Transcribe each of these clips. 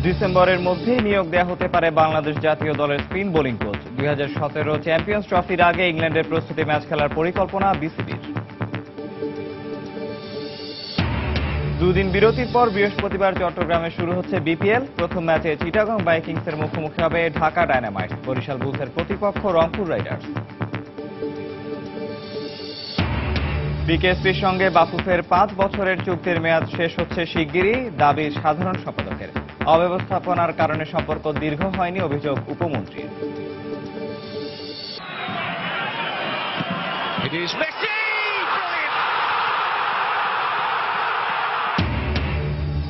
ডিসেম্বরের মধ্যেই নিয়োগ দেওয়া হতে পারে বাংলাদেশ জাতীয় দলের স্পিন বোলিং কোচ। 2017 চ্যাম্পিয়ন্স ট্রফির আগে ইংল্যান্ডের প্রস্তুতি ম্যাচ খেলার পরিকল্পনা বিসিবির। দুদিন বিরতির পর বৃহস্পতিবার চট্টগ্রামে শুরু হচ্ছে বিপিএল। প্রথম ম্যাচে চিটাগং ভাইকিংসের মুখোমুখি হবে ঢাকা ডায়নামাইটস। বরিশাল বুলসের প্রতিপক্ষ রংপুর রাইডার্স। বিকেএসপির সঙ্গে বাফুফের 5 বছরের চুক্তির মেয়াদ শেষ হচ্ছে শিগগিরই, দাবি সাধারণ সম্পাদকের। অব্যবস্থাপনার কারণে সম্পর্ক দীর্ঘ হয়নি, অভিযোগ উপমন্ত্রীর।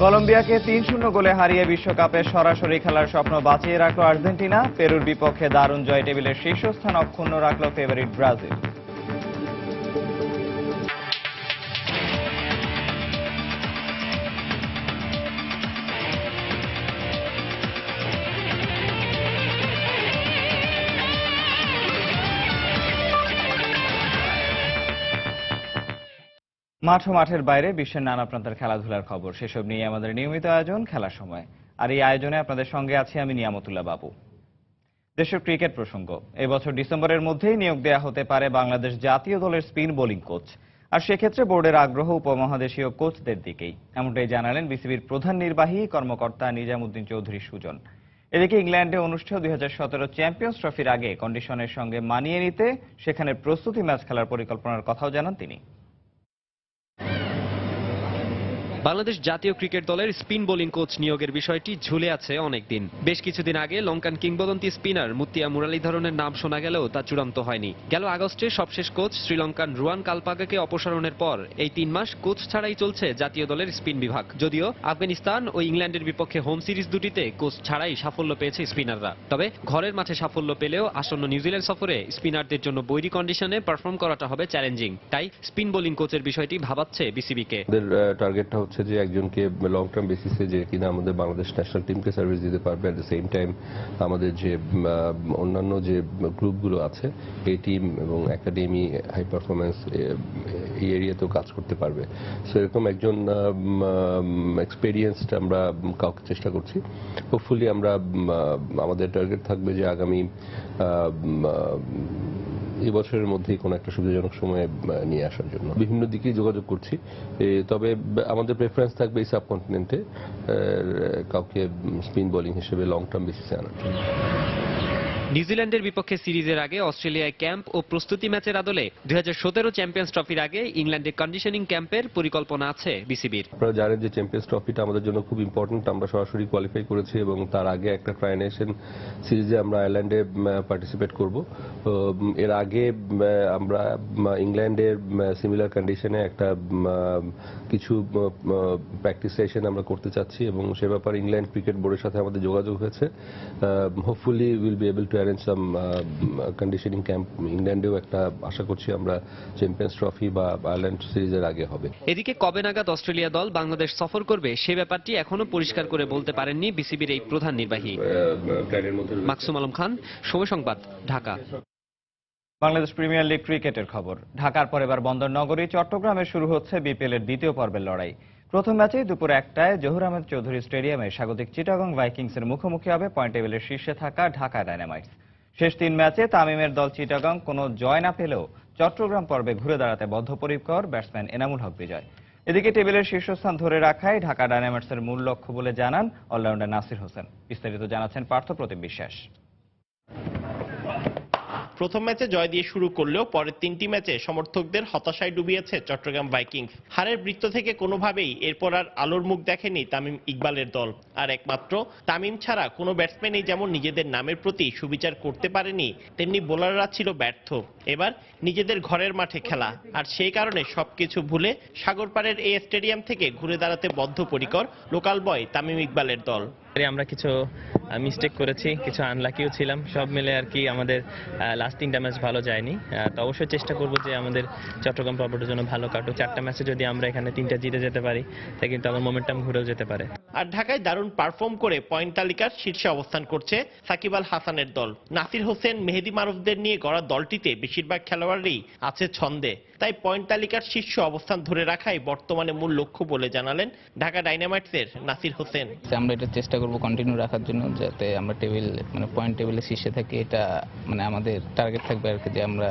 কলম্বিয়াকে 3-0 গোলে হারিয়ে বিশ্বকাপে সরাসরি খেলার স্বপ্ন বাঁচিয়ে রাখল আর্জেন্টিনা। পেরুর বিপক্ষে দারুণ জয় টেবিলের শীর্ষস্থান অক্ষুণ্ণ রাখল ফেভারিট ব্রাজিল। মাঠ ও মাঠের বাইরে বিশ্বের নানা প্রান্তের খেলাধুলার খবর, সেসব নিয়ে আমাদের নিয়মিত আয়োজন খেলার সময়। আর এই আয়োজনে আপনাদের সঙ্গে আছি আমি নিয়ামতুল্লাহ বাবু। দেশের ক্রিকেট প্রসঙ্গ, এবছর ডিসেম্বরের মধ্যেই নিয়োগ দেওয়া হতে পারে বাংলাদেশ জাতীয় দলের স্পিন বোলিং কোচ। আর সেক্ষেত্রে বোর্ডের আগ্রহ উপমহাদেশীয় কোচদের দিকেই, এমনটাই জানালেন বিসিবির প্রধান নির্বাহী কর্মকর্তা নিজামুদ্দিন চৌধুরী সুজন। এদিকে ইংল্যান্ডে অনুষ্ঠেয় 2017 চ্যাম্পিয়ন্স ট্রফির আগে কন্ডিশনের সঙ্গে মানিয়ে নিতে সেখানে প্রস্তুতি ম্যাচ খেলার পরিকল্পনার কথাও জানান তিনি। বাংলাদেশ জাতীয় ক্রিকেট দলের স্পিন বোলিং কোচ নিয়োগের বিষয়টি ঝুলে আছে অনেকদিন। বেশ কিছুদিন আগে লঙ্কান কিংবদন্তি স্পিনার মুত্তিয়া মুরালীধরনের নাম শোনা গেলেও তা চূড়ান্ত হয়নি। গেল আগস্টে সবশেষ কোচ শ্রীলঙ্কান রুয়ান কালপাগাকে অপসারণের পর এই 3 মাস কোচ ছাড়াই চলছে জাতীয় দলের স্পিন বিভাগ। যদিও আফগানিস্তান ও ইংল্যান্ডের বিপক্ষে হোম সিরিজ দুটিতে কোচ ছাড়াই সাফল্য পেয়েছে স্পিনাররা। তবে ঘরের মাঠে সাফল্য পেলেও আসন্ন নিউজিল্যান্ড সফরে স্পিনারদের জন্য বৈরী কন্ডিশনে পারফর্ম করাটা হবে চ্যালেঞ্জিং। তাই স্পিন বোলিং কোচের বিষয়টি ভাবাচ্ছে বিসিবিকে। টার্গেটটা হচ্ছে যে একজনকে লং টার্ম বেসিসে যে কিনা আমাদের বাংলাদেশ ন্যাশনাল টিমকে সার্ভিস দিতে পারবে, অ্যাট দ্য সেম টাইম আমাদের যে অন্যান্য যে গ্রুপগুলো আছে এই টিম এবং একাডেমি হাই পারফরমেন্স এই এরিয়াতেও কাজ করতে পারবে। সো এরকম একজন এক্সপেরিয়েন্সড আমরা কাউকে চেষ্টা করছি। হোপফুলি আমরা আমাদের টার্গেট থাকবে যে আগামী এই বছরের মধ্যেই কোনো একটা সুবিধাজনক সময়ে নিয়ে আসার জন্য বিভিন্ন দিকেই যোগাযোগ করছি। তবে আমাদের প্রেফারেন্স থাকবে এই সাবকন্টিনেন্টে কাউকে স্পিন বোলিং হিসেবে লং টার্ম বেসিসে আনার জন্য। নিউজিল্যান্ডের বিপক্ষে সিরিজের আগে অস্ট্রেলিয়ায় ক্যাম্প ও প্রস্তুতি ম্যাচের আদলে 2017 চ্যাম্পিয়ন্স ট্রফির আগে ইংল্যান্ডে কন্ডিশনিং ক্যাম্পের পরিকল্পনা আছে বিসিবির। আপনারা জানেন যে চ্যাম্পিয়ন্স ট্রফিটা আমাদের জন্য খুব ইম্পর্টেন্ট। আমরা সরাসরি কোয়ালিফাই করেছি এবং তার আগে একটা ট্রাই নেশন সিরিজে আমরা আয়ারল্যান্ডে পার্টিসিপেট করব। এর আগে আমরা ইংল্যান্ডের সিমিলার কন্ডিশনে একটা কিছু প্র্যাকটিস সেশন আমরা করতে চাচ্ছি এবং সে ব্যাপারে ইংল্যান্ড ক্রিকেট বোর্ডের সাথে আমাদের যোগাযোগ হয়েছে। Hopefully will be able to arrange some conditioning camp ইংল্যান্ডেও একটা আশা করছি আমরা চ্যাম্পিয়ন্স ট্রফি বা আয়ারল্যান্ড সিরিজের আগে হবে। এদিকে কবে নাগাদ অস্ট্রেলিয়া দল বাংলাদেশ সফর করবে সে ব্যাপারটি এখনো পরিষ্কার করে বলতে পারেননি বিসিবির এই প্রধান নির্বাহী। মাকসুম আলম খান, সময় সংবাদ, ঢাকা। বাংলাদেশ প্রিমিয়ার লিগ ক্রিকেটের খবর। ঢাকার পর এবার বন্দরনগরী চট্টগ্রামে শুরু হচ্ছে বিপিএল এর দ্বিতীয় পর্বের লড়াই। প্রথম ম্যাচে দুপুর 1টায় জহুর আহমেদ চৌধুরী স্টেডিয়ামে স্বাগতিক চিটাগং ভাইকিংসের মুখোমুখি হবে পয়েন্ট টেবিলের শীর্ষে থাকা ঢাকা ডায়নামাইটস। শেষ 3 ম্যাচে তামিমের দল চিটাগং কোনো জয় না পেলেও চট্টগ্রাম পর্বে ঘুরে দাঁড়াতে বদ্ধপরিকর ব্যাটসম্যান এনামুল হক বিজয়। এদিকে টেবিলের শীর্ষস্থান ধরে রাখাই ঢাকা ডায়নামাইটসের মূল লক্ষ্য বলে জানান অলরাউন্ডার নাসির হোসেন। বিস্তারিত জানাচ্ছেন পার্থ প্রতিম বিশ্বাস। প্রথম ম্যাচে জয় দিয়ে শুরু করলেও পরের 3টি ম্যাচে সমর্থকদের হতাশায় ডুবিয়েছে চট্টগ্রাম ভাইকিংস। হারের বৃত্ত থেকে কোনোভাবেই এরপর আর আলোর মুখ দেখেনি তামিম ইকবালের দল। আর একমাত্র তামিম ছাড়া কোনো ব্যাটসম্যানই যেমন নিজেদের নামের প্রতি সুবিচার করতে পারেনি, তেমনি বোলাররা ছিল ব্যর্থ। এবার নিজেদের ঘরের মাঠে খেলা, আর সেই কারণে সবকিছু ভুলে সাগরপাড়ের এই স্টেডিয়াম থেকে ঘুরে দাঁড়াতে বদ্ধপরিকর লোকাল বয় তামিম ইকবালের দল। আমরা কিছু মিস্টেক করেছি, কিছু আনলাকিও ছিলাম, সব মিলে আর কি আমাদের লাস্ট 3টা ম্যাচ ভালো যায়নি। তো অবশ্যই চেষ্টা করব যে আমাদের চট্টগ্রাম পর্বটার জন্য ভালো কাটুক। 4টা ম্যাচে যদি আমরা এখানে 3টা জিতে যেতে পারি তাই কিন্তু আমার মোমেন্টাম ঘুরেও যেতে পারে। আর ঢাকায় দারুণ পারফর্ম করে পয়েন্ট তালিকার শীর্ষে অবস্থান করছে সাকিব আল হাসানের দল। নাসির হোসেন, মেহেদী মারুফদের নিয়ে গড়া দলটিতে বেশিরভাগ খেলোয়াড়ই আছে ছন্দে, তাই পয়েন্ট তালিকার শীর্ষ অবস্থান ধরে রাখাই বর্তমানে মূল লক্ষ্য বলে জানালেন ঢাকা ডাইনামাইটসের নাসির হোসেন। আমরা এটা চেষ্টা করব কন্টিনিউ রাখার জন্য, যাতে আমরা পয়েন্ট টেবিলের শীর্ষে থাকি। এটা আমাদের টার্গেট থাকবে আর কি, যে আমরা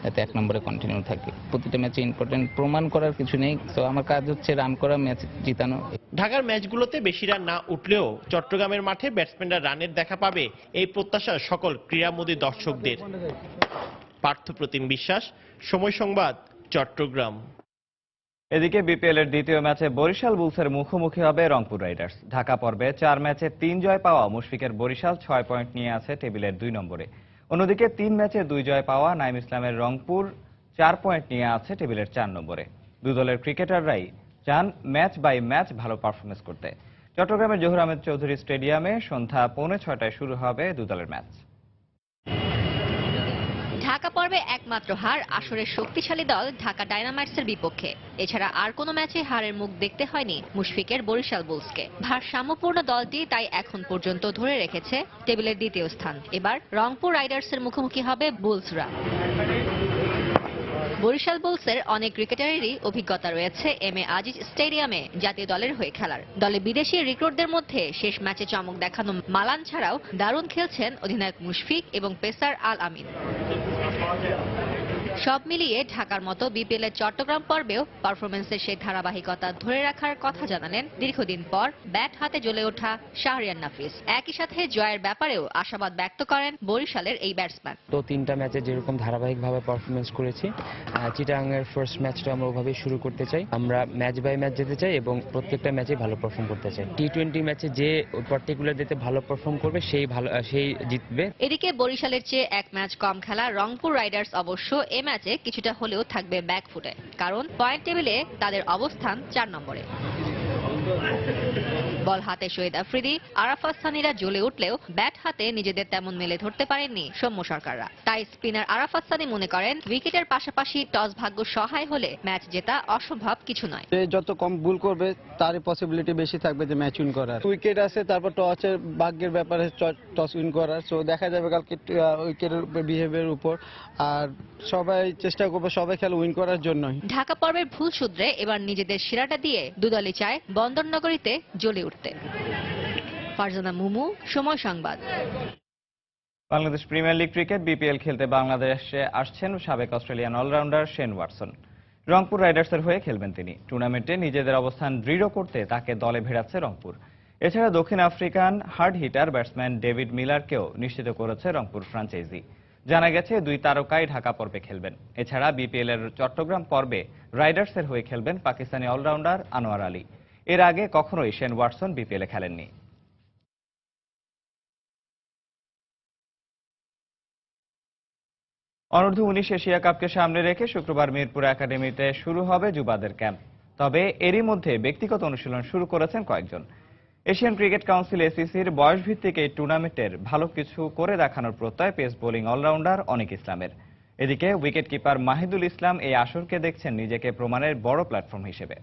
যাতে 1 নম্বরে কন্টিনিউ থাকি। প্রতিটা ম্যাচে ইম্পর্টেন্ট, প্রমাণ করার কিছু নেই, তো আমার কাজ হচ্ছে রান করা, ম্যাচ জিতানো। ঢাকার ম্যাচগুলোতে বেশি রান না উঠলেও চট্টগ্রামের মাঠে ব্যাটসম্যানরা রানের দেখা পাবে, এই প্রত্যাশা সকল ক্রীড়ামোদী দর্শকদের। পার্থপ্রতিম বিশ্বাস, সময় সংবাদ, চট্টগ্রাম। এদিকে বিপিএল এর দ্বিতীয় ম্যাচে বরিশাল বুলসের মুখোমুখি হবে রংপুর রাইডার্স। ঢাকা পর্বে 4 ম্যাচে 3 জয় পাওয়া মুশফিকের বরিশাল 6 পয়েন্ট নিয়ে আছে টেবিলের 2 নম্বরে। অন্যদিকে 3 ম্যাচে 2 জয় পাওয়া নাইম ইসলামের রংপুর 4 পয়েন্ট নিয়ে আছে টেবিলের 4 নম্বরে। দুই দলের ক্রিকেটাররাই চান ম্যাচ বাই ম্যাচ ভালো পারফরমেন্স করতে। চট্টগ্রামের জহুর আহমেদ চৌধুরী স্টেডিয়ামে সন্ধ্যা 5:45টায় শুরু হবে দুই দলের ম্যাচ। ঢাকা পর্বে একমাত্র হার আসরের শক্তিশালী দল ঢাকা ডায়নামাইটসের বিপক্ষে। এছাড়া আর কোনো ম্যাচে হারের মুখ দেখতে হয়নি মুশফিকের বরিশাল বুলসকে। ভারসাম্যপূর্ণ দলটি তাই এখন পর্যন্ত ধরে রেখেছে টেবিলের দ্বিতীয় স্থান। এবার রংপুর রাইডার্সের মুখোমুখি হবে বুলসরা। বরিশাল বুলসের অনেক ক্রিকেটারেরই অভিজ্ঞতা রয়েছে এম এ আজিজ স্টেডিয়ামে জাতীয় দলের হয়ে খেলার। দলে বিদেশি রিক্রুটদের মধ্যে শেষ ম্যাচে চমক দেখানো মালান ছাড়াও দারুণ খেলছেন অধিনায়ক মুশফিক এবং পেসার আল আমিন। সব মিলিয়ে ঢাকার মতো বিপিএল এর চট্টগ্রাম পর্বেও পারফরমেন্সের সেই ধারাবাহিকতা ধরে রাখার কথা জানালেন দীর্ঘদিন পর ব্যাট হাতে জ্বলে ওঠা শাহরিয়ার নাফিস। একই সাথে জয়ের ব্যাপারেও আশাবাদ ব্যক্ত করেন বরিশালের এই ব্যাটসম্যান। তো 3টা ম্যাচে যেরকম ধারাবাহিকভাবে পারফরমেন্স করেছি, চিটাগাংয়ের ফার্স্ট ম্যাচটা আমরা ওভাবেই শুরু করতে চাই। আমরা ম্যাচ বাই ম্যাচ যেতে চাই এবং প্রত্যেকটা ম্যাচে ভালো পারফর্ম করতে চাই। টি20 ম্যাচে যে পার্টিকুলার ডেতে ভালো পারফর্ম করবে সেই জিতবে। এদিকে বরিশালের চেয়ে 1 ম্যাচ কম খেলা রংপুর রাইডার্স অবশ্য এ ম্যাচে কিছুটা হলেও থাকবে ব্যাকফুটে, কারণ পয়েন্ট টেবিলে তাদের অবস্থান 4 নম্বরে। বল হাতে শহীদ আফ্রিদি, আরাফাত সানিরা জ্বলে উঠলেও ব্যাট হাতে নিজেদের তেমন মেলে ধরতে পারেননি সৌম্য সরকাররা। তাই স্পিনার আরাফাত সানি মনে করেন উইকেটের পাশাপাশি টস ভাগ্য সহায় হলে ম্যাচ জেতা অসম্ভব কিছু নয়। যত কম ভুল করবে তারই পসিবিলিটি বেশি থাকবে যে ম্যাচ উইন করার। উইকেট আছে, তারপর টসের ভাগ্যের ব্যাপারে টস উইন করার। সো দেখা যাবে কালকে উইকেটের বিহেভিয়ারের উপর। আর সবাই চেষ্টা করবে সবাই খেলা উইন করার জন্যই। ঢাকা পর্বের ভুল শুধরে এবার নিজেদের সেরাটা দিয়ে দুদলই চায় বন্দরনগরীতে জ্বলে উঠতে। Farzana Mumu, Somoy Sangbad. Bangladesh premier league cricket BPL খেলতে বাংলাদেশে আসছেন সাবেক Australian allrounder Shane Watson. Rangpur রাইডার্সের হয়ে খেলবেন তিনি। টুর্নামেন্টে নিজেদের অবস্থান দৃঢ় করতে তাকে দলে ভেড়াচ্ছে রংপুর। এছাড়া দক্ষিণ African hard hitter batsman David মিলারকেও নিশ্চিত করেছে রংপুর ফ্র্যাঞ্চাইজি। জানা গেছে 2 তারকাই ঢাকা পর্বে খেলবেন। এছাড়া বিপিএল এর চট্টগ্রাম পর্বে রাইডার্সের হয়ে খেলবেন পাকিস্তানি অলরাউন্ডার আনোয়ার আলী। এর আগে কখনোই শেন ওয়াটসন বিপিএলে খেলেননি। অনূর্ধ্ব-19 এশিয়া কাপকে সামনে রেখে শুক্রবার মিরপুর একাডেমিতে শুরু হবে যুবাদের ক্যাম্প। তবে এরই মধ্যে ব্যক্তিগত অনুশীলন শুরু করেছেন কয়েকজন। এশিয়ান ক্রিকেট কাউন্সিল এসিসির বয়সভিত্তিক এই টুর্নামেন্টের ভালো কিছু করে দেখানোর প্রত্যয় পেস বোলিং অলরাউন্ডার অনিক ইসলামের। এদিকে উইকেট কিপার মাহিদুল ইসলাম এই আসরকে দেখছেন নিজেকে প্রমাণের বড় প্ল্যাটফর্ম হিসেবে।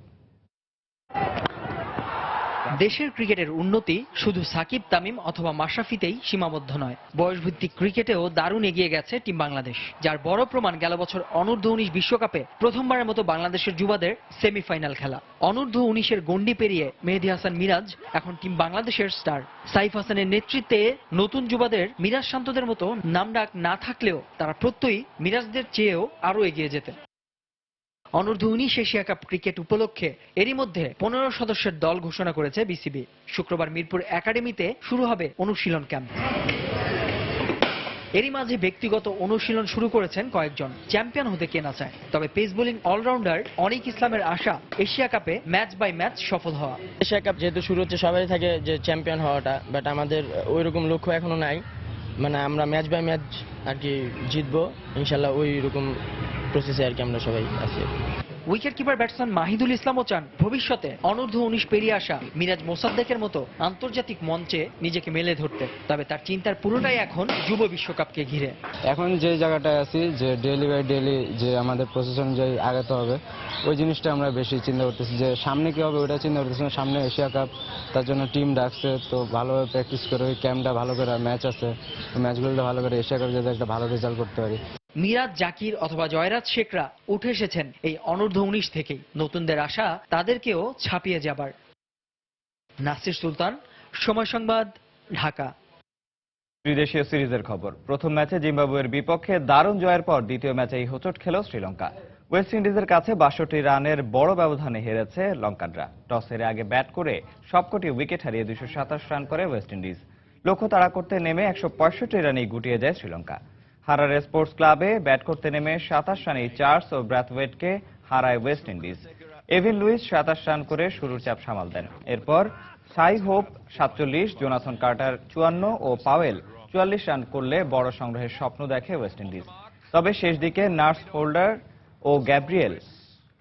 দেশের ক্রিকেটের উন্নতি শুধু সাকিব, তামিম অথবা মাশরাফিতেই সীমাবদ্ধ নয়। বয়সভিত্তিক ক্রিকেটেও দারুণ এগিয়ে গেছে টিম বাংলাদেশ, যার বড় প্রমাণ গেল বছর অনূর্ধ্ব-19 বিশ্বকাপে প্রথমবারের মতো বাংলাদেশের যুবাদের সেমিফাইনাল খেলা। অনূর্ধ্ব-19-এর গন্ডি পেরিয়ে মেহেদী হাসান মিরাজ এখন টিম বাংলাদেশের স্টার। সাইফ হাসানের নেতৃত্বে নতুন যুবাদের মিরাজ শান্তদের মতো নামডাক না থাকলেও তারা প্রত্যয়ই মিরাজদের চেয়েও আরও এগিয়ে যেতেন। অনূর্ধ্ব-19 এশিয়া কাপ ক্রিকেট উপলক্ষে এরই মধ্যে 15 সদস্যের দল ঘোষণা করেছে বিসিবি। শুক্রবার মিরপুর একাডেমিতে শুরু হবে অনুশীলন ক্যাম্প। এরই মাঝে ব্যক্তিগত অনুশীলন শুরু করেছেন কয়েকজন। চ্যাম্পিয়ন হতে কে না চায়, তবে পেস বোলিং অলরাউন্ডার অনিক ইসলামের আশা এশিয়া কাপে ম্যাচ বাই ম্যাচ সফল হওয়া। এশিয়া কাপ যেহেতু শুরু হচ্ছে, সবাই থাকে যে চ্যাম্পিয়ন হওয়াটা, বাট আমাদের ওই রকম লক্ষ্য এখনো নাই। মানে আমরা ম্যাচ বাই ম্যাচ আর কি জিতবো ইনশাল্লাহ, ওই রকম প্রসেসে আর কি আমরা সবাই আছি। উইকেট কিপার ব্যাটসম্যান মাহিদুল ইসলামও চান ভবিষ্যতে অনূর্ধ্ব-19 পেরিয়ে আসা মিরাজ মোসাদ্দেকের মতো আন্তর্জাতিক মঞ্চে নিজেকে মেলে ধরতে। তবে তার চিন্তার পুরোটাই এখন যুব বিশ্বকাপকে ঘিরে। এখন যে জায়গাটায় আছি যে ডেইলি বাই ডেইলি যে আমাদের প্রসেস অনুযায়ী আগাতে হবে, ওই জিনিসটা আমরা বেশি চিন্তা করতেছি। যে সামনে কি হবে ওটা চিন্তা করতেছি না, সামনে এশিয়া কাপ, তার জন্য টিম ডাকছে, তো ভালোভাবে প্র্যাকটিস করে ওই ক্যাম্পটা ভালো করে, ম্যাচ আছে ম্যাচগুলোতে ভালো করে এশিয়া কাপে যাতে একটা ভালো রেজাল্ট করতে পারি। মিরাজ, জাকির অথবা জয়রাজ শেখরা উঠে এসেছেন এই অনূর্ধ্ব-19 থেকেই। নতুনদের আশা তাদেরকেও ছাপিয়ে যাবার। নাসির সুলতান, সময় সংবাদ, ঢাকা। ত্রিদেশীয় সিরিজের খবর। প্রথম ম্যাচে জিম্বাবুয়ের বিপক্ষে দারুণ জয়ের পর দ্বিতীয় ম্যাচেই হোঁচট খেল শ্রীলঙ্কা। ওয়েস্ট ইন্ডিজের কাছে ৬২ রানের বড় ব্যবধানে হেরেছে লঙ্কানরা। টস হেরে আগে ব্যাট করে সবকটি উইকেট হারিয়ে ২২৭ রান করে ওয়েস্ট ইন্ডিজ। লক্ষ্য তাড়া করতে নেমে ১৬৫ রানেই গুটিয়ে যায় শ্রীলঙ্কা। হারারে স্পোর্টস ক্লাবে ব্যাট করতে নেমে ২৭ রানেই চার্লস ও ব্র্যাথওয়েটকে হারায় West Indies. Evin Lewis ২৭ run করে শুরুর চাপ সামাল দেন। এরপর সাই হোপ ৪৭, জোনাথন কার্টার ৫৪ ও পাওয়েল ৪৪ রান করলে বড় সংগ্রহের স্বপ্ন দেখে ওয়েস্ট ইন্ডিজ। তবে শেষ দিকে নার্স হোল্ডার ও গ্যাব্রিয়েল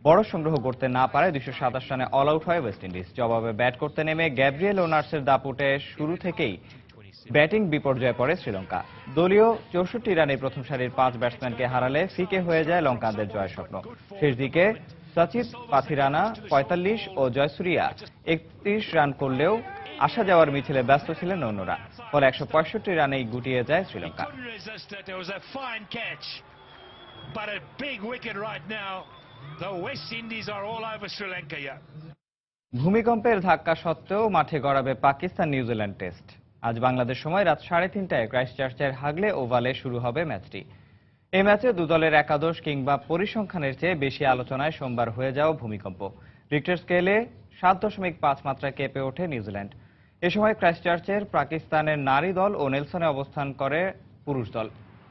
বড় সংগ্রহ করতে না পারে ২২৭ রানে অল আউট হয় ওয়েস্ট ইন্ডিজ। জবাবে ব্যাট করতে নেমে গ্যাব্রিয়েল ও নার্সের দাপুটে শুরু থেকেই ব্যাটিং বিপর্যয়ে পড়ে শ্রীলঙ্কা। দলীয় ৬৪ রানে প্রথম সারির ৫ ব্যাটসম্যানকে হারালে ফিকে হয়ে যায় লঙ্কানদের জয়ের স্বপ্ন। শেষ দিকে সচিত পাথিরানা ৪৫ ও জয়সুরিয়া ৩১ রান করলেও আসা যাওয়ার মিছিলে ব্যস্ত ছিলেন অন্যরা। ফলে ১৬৫ রানেই গুটিয়ে যায় শ্রীলঙ্কা। ভূমিকম্পের ধাক্কা সত্ত্বেও মাঠে গড়াবে পাকিস্তান নিউজিল্যান্ড টেস্ট। আজ বাংলাদেশ সময় রাত ৩:৩০টায় ক্রাইস্টচার্চের হাগলে ওভালে শুরু হবে ম্যাচটি। এই ম্যাচে দু দলের একাদশ কিংবা পরিসংখ্যানের চেয়ে বেশি আলোচনায় সোমবার হয়ে যাওয়া ভূমিকম্প। রিক্টার স্কেলে ৭.৫ মাত্রায় কেঁপে ওঠে নিউজিল্যান্ড। এ সময় ক্রাইস্টচার্চের পাকিস্তানের নারী দল ও নেলসনে অবস্থান করে পুরুষ দল।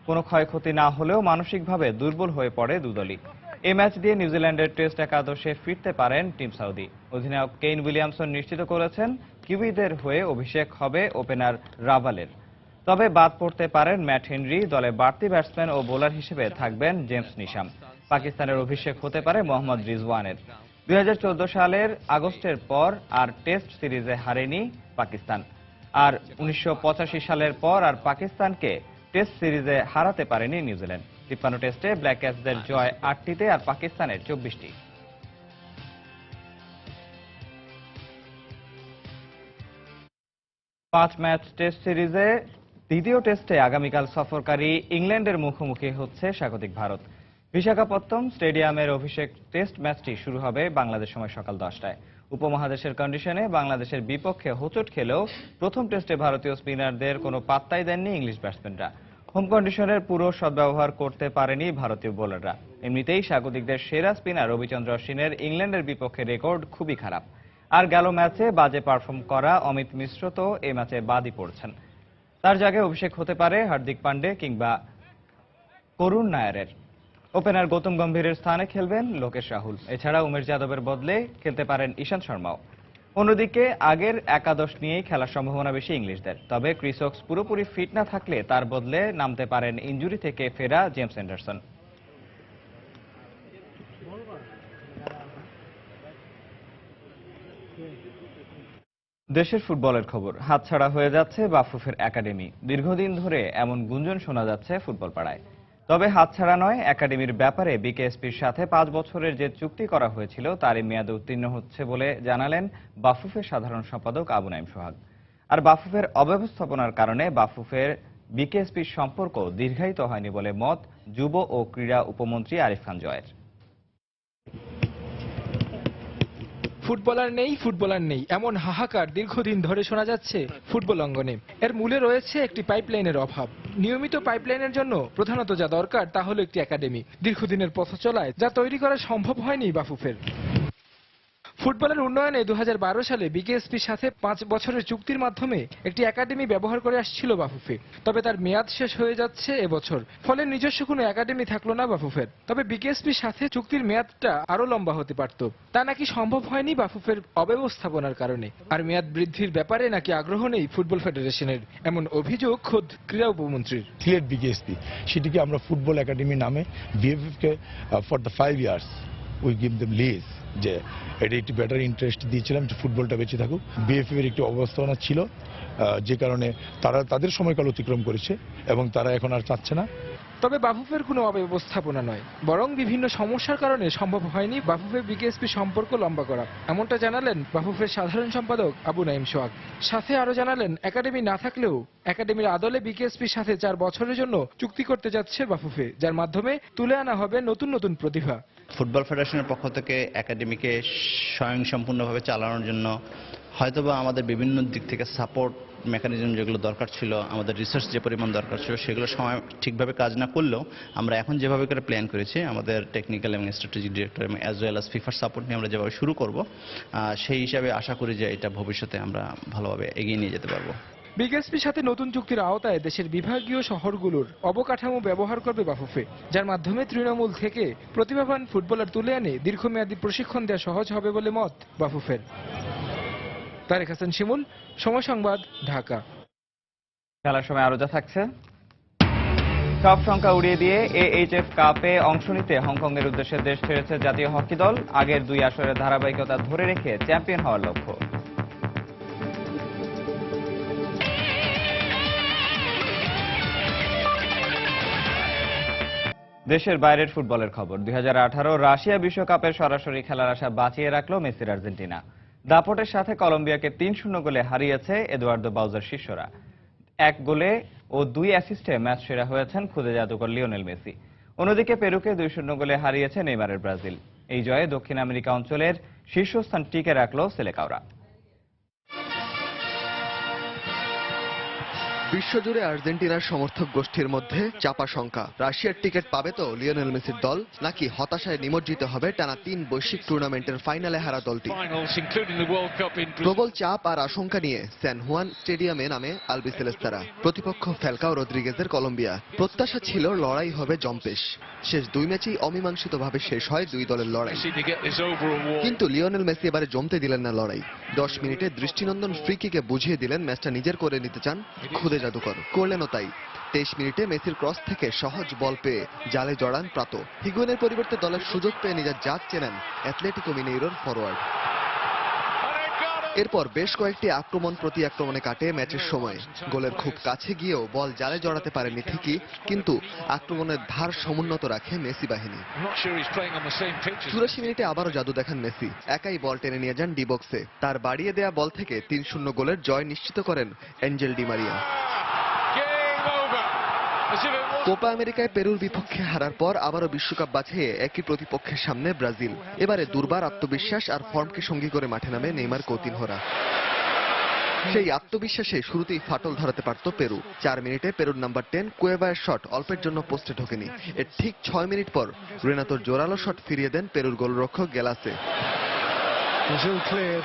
কোনো ক্ষয়ক্ষতি না হলেও মানসিকভাবে দুর্বল হয়ে পড়ে দুদলই। এই ম্যাচ দিয়ে নিউজিল্যান্ডের টেস্ট একাদশে ফিরতে পারেন টিম সাউদি। অধিনায়ক কেইন উইলিয়ামসন নিশ্চিত করেছেন কিউইদের হয়ে অভিষেক হবে ওপেনার রাভালের। তবে বাদ পড়তে পারেন ম্যাট হেনরি। দলে বাড়তি ব্যাটসম্যান ও বোলার হিসেবে থাকবেন জেমস নিশাম। পাকিস্তানের অভিষেক হতে পারে মোহাম্মদ রিজওয়ানের। ২০১৪ সালের আগস্টের পর আর টেস্ট সিরিজে হারেনি পাকিস্তান। আর ১৯৮৫ সালের পর আর পাকিস্তানকে টেস্ট সিরিজে হারাতে পারেনি নিউজিল্যান্ড। ৫৩ টেস্টে ব্ল্যাক ক্যাচদের জয় ৮টিতে আর পাকিস্তানের ২৪টি। ৫ ম্যাচ টেস্ট সিরিজে দ্বিতীয় টেস্টে আগামীকাল সফরকারী ইংল্যান্ডের মুখোমুখি হচ্ছে স্বাগতিক ভারত। বিশাখাপত্তনম স্টেডিয়ামের অভিষেক টেস্ট ম্যাচটি শুরু হবে বাংলাদেশ সময় সকাল ১০টায়। উপমহাদেশের কন্ডিশনে বাংলাদেশের বিপক্ষে হোঁচট খেলেও প্রথম টেস্টে ভারতীয় স্পিনারদের কোনো পাত্তাই দেননি ইংলিশ ব্যাটসম্যানরা। হোম কন্ডিশনের পুরো সদ্ব্যবহার করতে পারেনি ভারতীয় বোলাররা। এমনিতেই স্বাগতিকদের সেরা স্পিনার রবিচন্দ্র অশ্বিনের ইংল্যান্ডের বিপক্ষে রেকর্ড খুবই খারাপ। আর গেল ম্যাচে বাজে পারফর্ম করা অমিত মিশ্র তো এই ম্যাচে বাদই পড়ছেন। তার জায়গায় অভিষেক হতে পারে হার্দিক পান্ডে কিংবা করুণ নায়ারের। ওপেনার গৌতম গম্ভীরের স্থানে খেলবেন লোকেশ রাহুল। এছাড়া উমেশ যাদবের বদলে খেলতে পারেন ঈশান্ত শর্মাও। অন্যদিকে আগের একাদশ নিয়েই খেলার সম্ভাবনা বেশি ইংলিশদের। তবে ক্রিস ওকস পুরোপুরি ফিট না থাকলে তার বদলে নামতে পারেন ইনজুরি থেকে ফেরা জেমস অ্যান্ডারসন। দেশের ফুটবলের খবর। হাতছাড়া হয়ে যাচ্ছে বাফুফের একাডেমি। দীর্ঘদিন ধরে এমন গুঞ্জন শোনা যাচ্ছে ফুটবল পাড়ায়। তবে হাতছাড়া নয়, একাডেমির ব্যাপারে বিকেএসপির সাথে ৫ বছরের যে চুক্তি করা হয়েছিল তারই মেয়াদ উত্তীর্ণ হচ্ছে বলে জানালেন বাফুফের সাধারণ সম্পাদক আবু নাইম সোহাগ। আর বাফুফের অব্যবস্থাপনার কারণে বাফুফের বিকেএসপির সম্পর্ক দীর্ঘায়িত হয়নি বলে মত যুব ও ক্রীড়া উপমন্ত্রী আরিফ খান জয়ের। ফুটবলার নেই এমন হাহাকার দীর্ঘদিন ধরে শোনা যাচ্ছে ফুটবল অঙ্গনে। এর মূলে রয়েছে একটি পাইপলাইনের অভাব। নিয়মিত পাইপলাইনের জন্য প্রধানত যা দরকার তা হলো একটি একাডেমি। দীর্ঘদিনের পথ চলায় যা তৈরি করা সম্ভব হয়নি বাফুফের। ফুটবলের উন্নয়নে ২০১২ সালে বিকেএসপির সাথে ৫ বছরের চুক্তির মাধ্যমে একটি একাডেমি ব্যবহার করে আসছিল বাফুফে। তবে তার মেয়াদ শেষ হয়ে যাচ্ছে এবছর। ফলে নিজস্ব কোনো একাডেমি থাকলো না বাফুফের। তবে বিকেএসপির সাথে চুক্তির মেয়াদটা আরো লম্বা হতে পারত। তা নাকি সম্ভব হয়নি বাফুফের অব্যবস্থাপনার কারণে। আর মেয়াদ বৃদ্ধির ব্যাপারে নাকি আগ্রহ নেই ফুটবল ফেডারেশনের, এমন অভিযোগ খোদ ক্রীড়া উপমন্ত্রীর। বিকেএসপি সেটিকে আমরা ফুটবল একাডেমি নামে বিএফএফ কে for the 5 years we give them lease, যে এটা একটু বেটার ইন্টারেস্ট দিয়েছিলাম যে ফুটবলটা বেঁচে থাকুক। বিএফএফ এর একটি অবস্থানা ছিল, যে কারণে তারা তাদের সময়কাল অতিক্রম করেছে এবং তারা এখন আর চাচ্ছে না। তবে বাফুফের কোনো অব্যবস্থাপনা নয়, বরং বিভিন্ন সমস্যার কারণে সম্ভব হয়নি বাফুফে বিকেএসপি সম্পর্ক লম্বা করা। এমনটা জানালেন বাফুফের সাধারণ সম্পাদক আবু নাইম সোহাগ। সাথে আরো জানালেন, একাডেমি না থাকলেও একাডেমির আদলে বিকেএসপির সাথে 4 বছরের জন্য চুক্তি করতে যাচ্ছে বাফুফে, যার মাধ্যমে তুলে আনা হবে নতুন নতুন প্রতিভা। ফুটবল ফেডারেশনের পক্ষ থেকে একাডেমিকে স্বয়ংসম্পূর্ণভাবে চালানোর জন্য হয়তোবা আমাদের বিভিন্ন দিক থেকে সাপোর্ট মেকানিজম যেগুলো দরকার ছিল, আমাদের রিসার্চ যে পরিমাণ দরকার ছিল, সেগুলো সময় ঠিকভাবে কাজ না করলেও আমরা এখন যেভাবে করে প্ল্যান করেছি, আমাদের টেকনিক্যাল এবং স্ট্র্যাটেজিক ডিরেক্টর এবং অ্যাজ ওয়েল অ্যাজ ফিফার সাপোর্ট নিয়ে আমরা যেভাবে শুরু করব, সেই হিসাবে আশা করি যে এটা ভবিষ্যতে আমরা ভালোভাবে এগিয়ে নিয়ে যেতে পারবো। বিকেএসপির সাথে নতুন চুক্তির আওতায় দেশের বিভাগীয় শহরগুলোর অবকাঠামো ব্যবহার করবে বাফুফে, যার মাধ্যমে তৃণমূল থেকে প্রতিভাবান ফুটবলার তুলে এনে দীর্ঘমেয়াদী প্রশিক্ষণ দেওয়া সহজ হবে বলে মত বাফুফের। তারেক হাসান শিমুল, সময় সংবাদ, ঢাকা। খেলার সময় আরো যা থাকছে, সব সংখ্যা উড়িয়ে দিয়ে AHF কাপে অংশ নিতে হংকংয়ের উদ্দেশ্যে দেশ ছেড়েছে জাতীয় হকি দল। আগের 2 আসরের ধারাবাহিকতা ধরে রেখে চ্যাম্পিয়ন হওয়ার লক্ষ্য। দেশের বাইরের ফুটবলের খবর। 2018 রাশিয়া বিশ্বকাপের সরাসরি খেলার আশা বাঁচিয়ে রাখলো মেসির আর্জেন্টিনা। দাপটের সাথে কলম্বিয়াকে 3-0 গোলে হারিয়েছে এদুয়ার্দো বাউজার শিষ্যরা। 1 গোলে ও 2 অ্যাসিস্টে ম্যাচ সেরা হয়েছেন খুদে জাদুকর লিওনেল মেসি। অন্যদিকে পেরুকে 2-0 গোলে হারিয়েছে নেইমারের ব্রাজিল। এই জয়ে দক্ষিণ আমেরিকা অঞ্চলের শীর্ষস্থান টিকে রাখল সেলেকাওরা। বিশ্বজুড়ে আর্জেন্টিনার সমর্থক গোষ্ঠীর মধ্যে চাপা শঙ্কা, রাশিয়ার টিকিট পাবে তো লিওনেল মেসির দল, নাকি হতাশায় নিমজ্জিত হবে টানা 3 বৈশ্বিক টুর্নামেন্টের ফাইনালে হারা দলটি। প্রবল চাপ আর আশঙ্কা নিয়ে স্যান হুয়ান স্টেডিয়ামে নামে আলবিসেলেস্তারা। প্রতিপক্ষ ফ্যালকাও রদ্রিগেজের কলম্বিয়া। প্রত্যাশা ছিল লড়াই হবে জম্পেশ। শেষ 2 ম্যাচেই অমীমাংসিতভাবে শেষ হয় 2 দলের লড়াই। কিন্তু লিওনেল মেসি এবারে জমতে দিলেন না লড়াই। 10 মিনিটে দৃষ্টিনন্দন ফ্রি কিকে বুঝিয়ে দিলেন ম্যাচটা নিজের করে নিতে চান খুদে জাদুকর। করলেনও তাই। 23 মিনিটে মেসির ক্রস থেকে সহজ বল পেয়ে জালে জড়ান প্রাতো। হিগুয়েনের পরিবর্তে দলের সুযোগ পেয়ে নিজের জাত চেনেন অ্যাথলেটিকো মিনেইরোর ফরওয়ার্ড। এরপর বেশ কয়েকটি আক্রমণ প্রতি আক্রমণে কাটে ম্যাচের সময়। গোলের খুব কাছে গিয়েও বল জালে জড়াতে পারেনি ঠিকই, কিন্তু আক্রমণের ধার সমুন্নত রাখে মেসি বাহিনী। 84 মিনিটে আবারও জাদু দেখান মেসি। একাই বল টেনে নিয়ে যান ডি বক্সে। তার বাড়িয়ে দেয়া বল থেকে 3-0 গোলের জয় নিশ্চিত করেন অ্যাঞ্জেল ডি মারিয়া। কোপা আমেরিকায় পেরুর বিপক্ষে হারার পর আবারও বিশ্বকাপ বাছাইয়ে একই প্রতিপক্ষের সামনে ব্রাজিল। এবারে দুর্বার আত্মবিশ্বাস আর ফর্মকে সঙ্গী করে মাঠে নামে নেইমার কৌতিনহোরা। সেই আত্মবিশ্বাসে শুরুতেই ফাটল ধরাতে পারত পেরু। 4 মিনিটে পেরুর নাম্বার 10 কুয়েভার শট অল্পের জন্য পোস্টে ঢোকেনি। এর ঠিক 6 মিনিট পর রেনাতোর জোরালো শট ফিরিয়ে দেন পেরুর গোলরক্ষক গেলাসে।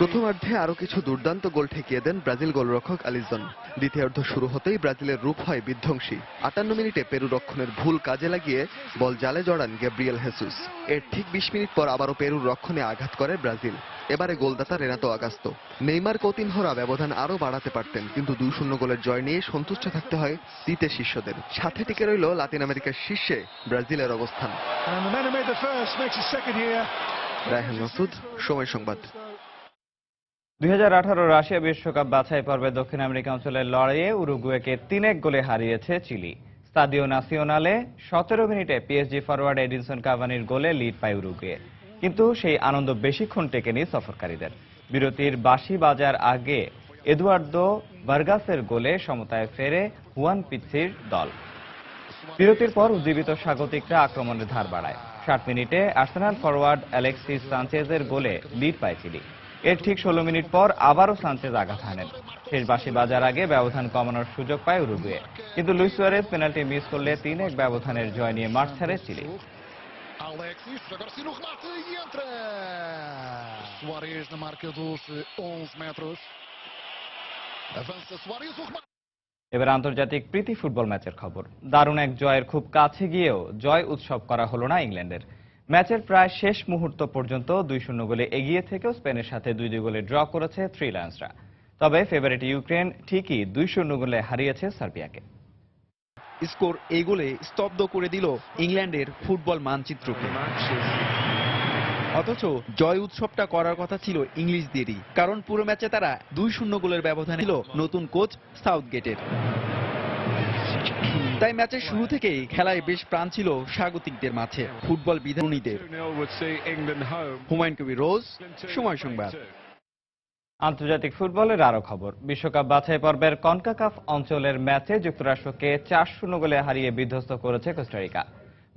প্রথমার্ধে আরো কিছু দুর্দান্ত গোল ঠেকিয়ে দেন ব্রাজিল গোলরক্ষক আলিজন। দ্বিতীয়ার্ধ শুরু হতেই ব্রাজিলের রূপ হয় বিধ্বংসী। 58 মিনিটে পেরু রক্ষণের ভুল কাজে লাগিয়ে বল জালে জড়ান গ্যাব্রিয়েল হেসুস। এর ঠিক 20 মিনিট পর আবারও পেরুর রক্ষণে আঘাত করে ব্রাজিল। এবারে গোলদাতা রেনাতো আগাস্তো। নেইমার কৌতিনহোরা ব্যবধান আরো বাড়াতে পারতেন, কিন্তু 2-0 গোলের জয় নিয়ে সন্তুষ্ট থাকতে হয় দ্বিতীয় শীর্ষদের। সাথে টিকে রইল লাতিন আমেরিকার শীর্ষে ব্রাজিলের অবস্থান। রায়হান মাসুদ, সময় সংবাদ। 2018 রাশিয়া বিশ্বকাপ বাছাই পর্বে দক্ষিণ আমেরিকা অঞ্চলের লড়াইয়ে উরুগুয়েকে 3-1 গোলে হারিয়েছে চিলি। স্তাদিও নাসিওনালে 17 মিনিটে পিএসজি ফরওয়ার্ড এডিনসন কাভানির গোলে লিড পায় উরুগুয়ে। কিন্তু সেই আনন্দ বেশিক্ষণ টেকেনি সফরকারীদের। বিরতির বাঁশি বাজার আগে এদুয়ার্দো ভার্গাসের গোলে সমতায় ফেরে হুয়ান পিৎসির দল। বিরতির পর উজ্জীবিত স্বাগতিকরা আক্রমণের ধার বাড়ায়। 60 মিনিটে আর্সেনাল ফরওয়ার্ড অ্যালেক্সিস সানচেজের গোলে লিড পায় চিলি। এর ঠিক 16 মিনিট পর আবারও সানচেজ আঘাত হানেন। শেষ বাঁশি বাজার আগে ব্যবধান কমানোর সুযোগ পায় উরুগুয়ে, কিন্তু লুইস সুয়ারেজ পেনাল্টি মিস করলে 3-1 ব্যবধানের জয় নিয়ে মাঠ ছাড়ে চিলি। এবার আন্তর্জাতিক প্রীতি ফুটবল ম্যাচের খবর। দারুণ এক জয়ের খুব কাছে গিয়েও জয় উৎসব করা হলো না ইংল্যান্ডের। ম্যাচের প্রায় শেষ মুহূর্ত পর্যন্ত 2-0 গোলে এগিয়ে থেকেও স্পেনের সাথে 2-2 গোলে ড্র করেছে থ্রি লায়ন্সরা। তবে ফেভারিট ইউক্রেন ঠিকই 2-0 গোলে হারিয়েছে সার্বিয়াকে। স্কোর এই গোলে স্তব্ধ করে দিল ইংল্যান্ডের ফুটবল মানচিত্রকে। অথচ জয় উৎসবটা করার কথা ছিল ইংলিশদেরই, কারণ পুরো ম্যাচে তারা 2-0 গোলের ব্যবধান ছিল নতুন কোচ সাউথগেটের। তাই ম্যাচের শুরু থেকেই খেলায় বেশ প্রাণ ছিল স্বাগতিকদের মাঝে, ফুটবল বিধানীদের। হুমায়ুন কবির রোজ, সময় সংবাদ। আন্তর্জাতিক ফুটবলের আরো খবর। বিশ্বকাপ বাছাই পর্বের কনকাকাফ অঞ্চলের ম্যাচে যুক্তরাষ্ট্রকে 4-0 গোলে হারিয়ে বিধ্বস্ত করেছে কোস্টারিকা।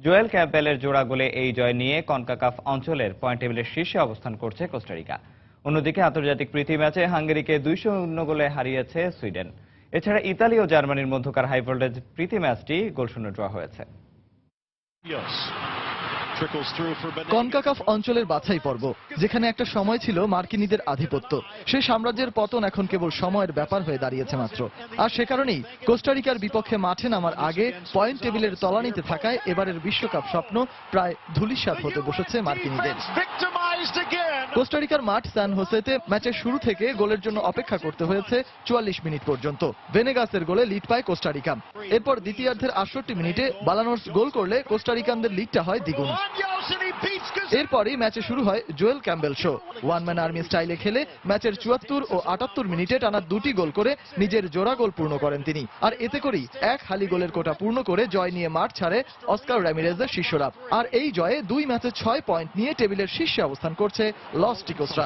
জোয়েল ক্যাম্পবেলের জোড়া গোলে এই জয় নিয়ে কনকাকাফ অঞ্চলের পয়েন্ট টেবিলের শীর্ষে অবস্থান করছে কোস্টারিকা। অন্যদিকে আন্তর্জাতিক প্রীতি ম্যাচে হাঙ্গেরিকে 2-0 গোলে হারিয়েছে সুইডেন। এছাড়া ইতালি ও জার্মানির মধ্যকার হাই ভোল্টেজ প্রীতি ম্যাচটি গোলশূন্য ড্র হয়েছে। কনকাকাফ অঞ্চলের বাছাই পর্ব, যেখানে একটা সময় ছিল মার্কিনীদের আধিপত্য, সেই সাম্রাজ্যের পতন এখন কেবল সময়ের ব্যাপার হয়ে দাঁড়িয়েছে মাত্র। আর সে কারণেই কোস্টারিকার বিপক্ষে মাঠে নামার আগে পয়েন্ট টেবিলের তলানিতে থাকায় এবারের বিশ্বকাপ স্বপ্ন প্রায় ধূলিসাৎ হতে বসেছে মার্কিনীদের। কোস্টারিকার মাঠ সান হোসেতে ম্যাচের শুরু থেকে গোলের জন্য অপেক্ষা করতে হয়েছে 44 মিনিট পর্যন্ত। ভেনেগাসের গোলে লিড পায় কোস্টারিকা। এরপর দ্বিতীয়ার্ধের 68 মিনিটে বালানোর্স গোল করলে কোস্টারিকানদের লিডটা হয় দ্বিগুণ। এরপরই ম্যাচে শুরু হয় Joel Campbell show. One man army স্টাইলে খেলে ম্যাচের 74 ও 78 মিনিটে টানা 2টি গোল করে নিজের জোড়া গোল পূর্ণ করেন তিনি। আর এতে করেই এক হালি গোলের কোটা পূর্ণ করে জয় নিয়ে মাঠ ছাড়ে অস্কার র্যামিরেজের শিষ্যরা। আর এই জয়ে 2 ম্যাচে 6 পয়েন্ট নিয়ে টেবিলের শীর্ষে অবস্থান করছে লস টিকোসরা।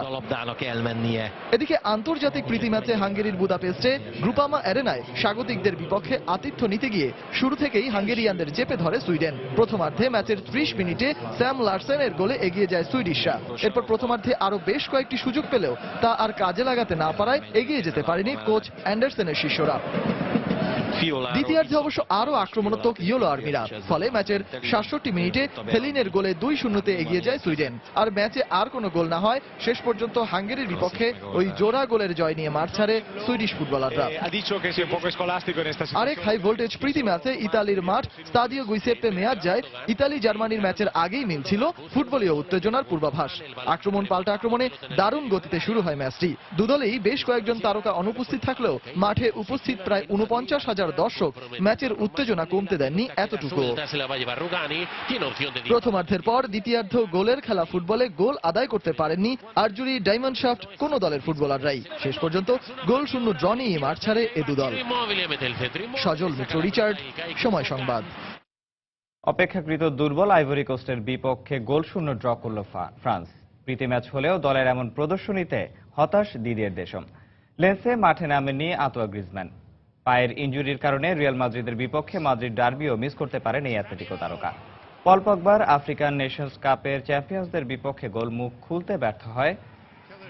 এদিকে আন্তর্জাতিক প্রীতি ম্যাচে হাঙ্গেরির বুদাপেস্টে গ্রুপামা অ্যারেনায় স্বাগতিকদের বিপক্ষে আতিথ্য নিতে গিয়ে শুরু থেকেই হাঙ্গেরিয়ানদের চেপে ধরে সুইডেন। প্রথমার্ধে ম্যাচের 30 মিনিটে স্যাম লারসেনের গোলে এগিয়ে যায় সুইডিশরা। এরপর প্রথমার্ধে আরো বেশ কয়েকটি সুযোগ পেলেও তা আর কাজে লাগাতে না পারায় এগিয়ে যেতে পারেনি কোচ অ্যান্ডারসনের শিষ্যরা। দ্বিতীয়ার্ধে অবশ্য আরো আক্রমণাত্মক ইয়েলো আর্মিরা, ফলে ম্যাচের 67 মিনিটে হেলিনের গোলে 2-0 এগিয়ে যায় সুইডেন। আর ম্যাচে আর কোনো গোল না হয় শেষ পর্যন্ত হাঙ্গেরির বিপক্ষে ওই জোড়া গোলের জয় নিয়ে মাঠ ছাড়ে সুইডিশ ফুটবলাররা। আরেক হাই ভোল্টেজ প্রীতি ম্যাচে ইতালির মাঠ স্তাদিও গুইসেপ্পে মেয়াজ্জায় ইতালি জার্মানির ম্যাচের আগেই মিলছিল ফুটবলীয় উত্তেজনার পূর্বাভাস। আক্রমণ পাল্টা আক্রমণে দারুণ গতিতে শুরু হয় ম্যাচটি। দুদলেই বেশ কয়েকজন তারকা অনুপস্থিত থাকলেও মাঠে উপস্থিত প্রায় 49,000 দর্শক ম্যাচের উত্তেজনা কমতে দেননি এতটুকু। প্রথমার্ধের পর দ্বিতীয়ার্ধ গোলের খেলা ফুটবলে গোল আদায় করতে পারেননি আরজুরি, ডায়মন্ড শাফট কোনো দলের ফুটবলাররাই। শেষ পর্যন্ত গোল শূন্য ড্র নিয়ে মাঠ ছাড়ে এ দুদল। সজল মিত্র, রিচার্ড, সময় সংবাদ। অপেক্ষাকৃত দুর্বল আইভরি কোস্টের বিপক্ষে গোলশূন্য ড্র করল ফ্রান্স। প্রীতি ম্যাচ হলেও দলের এমন প্রদর্শনীতে হতাশ দিদিয়ের দেশম। লেন্সে মাঠে নামেননি আঁতোয়া গ্রিজম্যান। পায়ের ইনজুরির কারণে রিয়াল মাদ্রিদের বিপক্ষে মাদ্রিদ ডার্বিও মিস করতে পারেন এই অ্যাথলেটিকো তারকা। পল পগবার আফ্রিকান নেশনস কাপের চ্যাম্পিয়ন্সদের বিপক্ষে গোল মুখ খুলতে ব্যর্থ হয়।